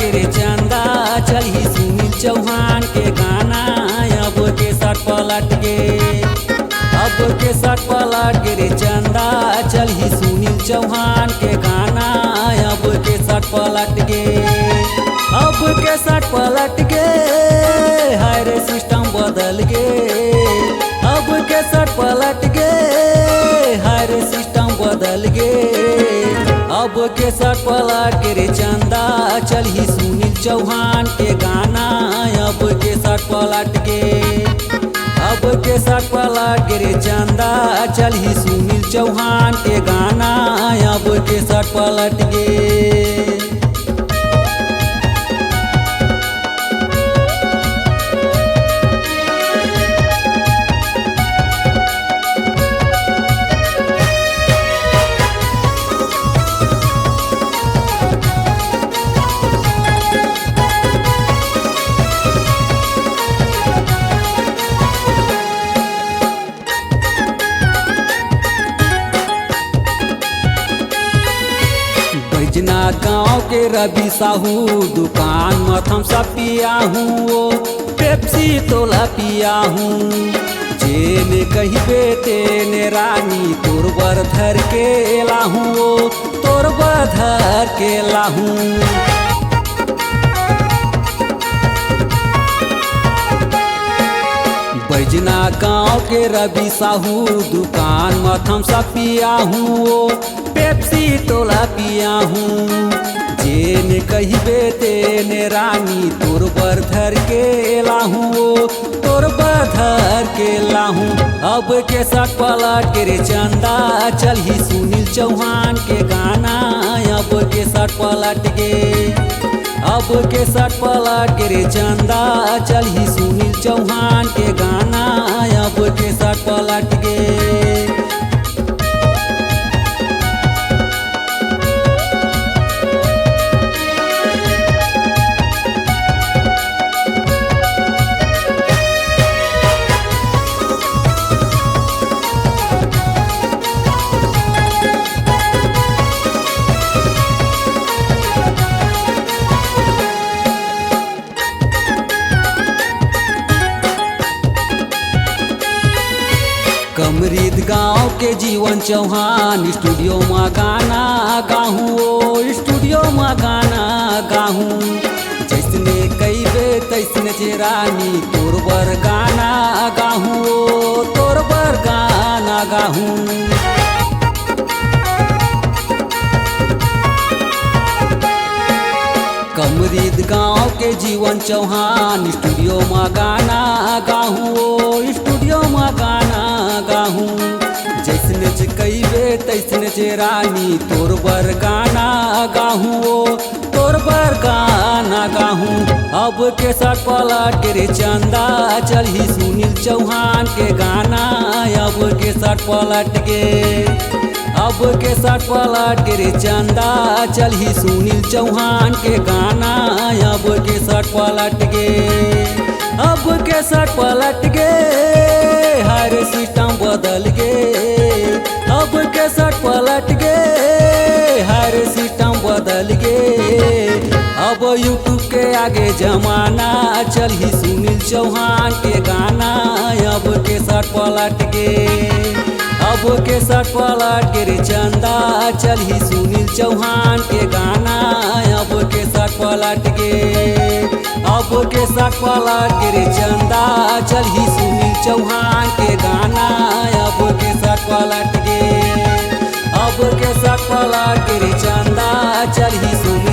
के रे चंदा चली सुनील चौहान के गाना। अब के सट पलट के, अब के सट पलट के रे चंदा चली सुनील चौहान के गाना। अब के सट पलट के, अब के सट पलट के, हाय रे सिस्टम बदल गे। अब के सट पलट के, हाय रे सिस्टम बदल गे। अब के सट पलट के रे चंदा चली सुनील चौहान के गाना। अब के सट पलट के, अब के सट पलट के रे चंदा चली सुनील चौहान के गाना। अब के सट पलट के। बैजनाथ गाँव के रवि साहू दुकान मथम सा पिया हूँ, पेप्सी तोला पिया हूँ। जेने कहिबे तेने रानी तोर बर धर के लाहूँ, तोर बर धर के लाहूँ। बैजनाथ गाँव के रवि साहू दुकान मथम सा पिया हूँ, पेप्सी तोला पिया हूँ। जेने कहिबे तेने रानी तोर बर धर के लाहूँ, तोर बर धर के लाहूँ। अब के सट पलट के रे चंदा चली सुनील चौहान के गाना। अब के सट पलट के, अब के सट पलट के रे चंदा चली सुनील चौहान के गाना। अब के सट पलट के। कमरीद गाँव के जीवन चौहान स्टूडियो में गाना गाहूँ, स्टूडियो में गाना गाहूँ। जैसने कईबे तैसने जे रानी तोर बर गाना गाहूँ, तोर बर गाना गाहूँ। कमरीद गाँव के जीवन चौहान स्टूडियो में गाना गाहूँ, स्टूडियो में गाना गाहूँ। जैसने जे कईबे तैसने जे रानी तोर बर गाना गाहूँ, तोर बर गाना गाहूँ। अब के सट पलट के रे चंदा चली सुनील चौहान के गाना। अब के सट पलट के, अब के सट पलट के रे चंदा चली सुनील चौहान के गाना। अब के सट पलट के, अब के सट पलट के, हर सिस्टम बदल गे। अब के सट पलट के, हर सिस्टम बदल गे। अब यूट्यूब के आगे जमाना चली सुनील चौहान के गाना। अब के सट पलट के, अब के सट पलट के रे चंदा चली सुनील चौहान के गाना। अब के सट पलट के, अब के सट पलट के रे चंदा चली सुनील चौहान के गाना। अब के सट पलट के, अब के सट पलट के रे चंदा चली सुनील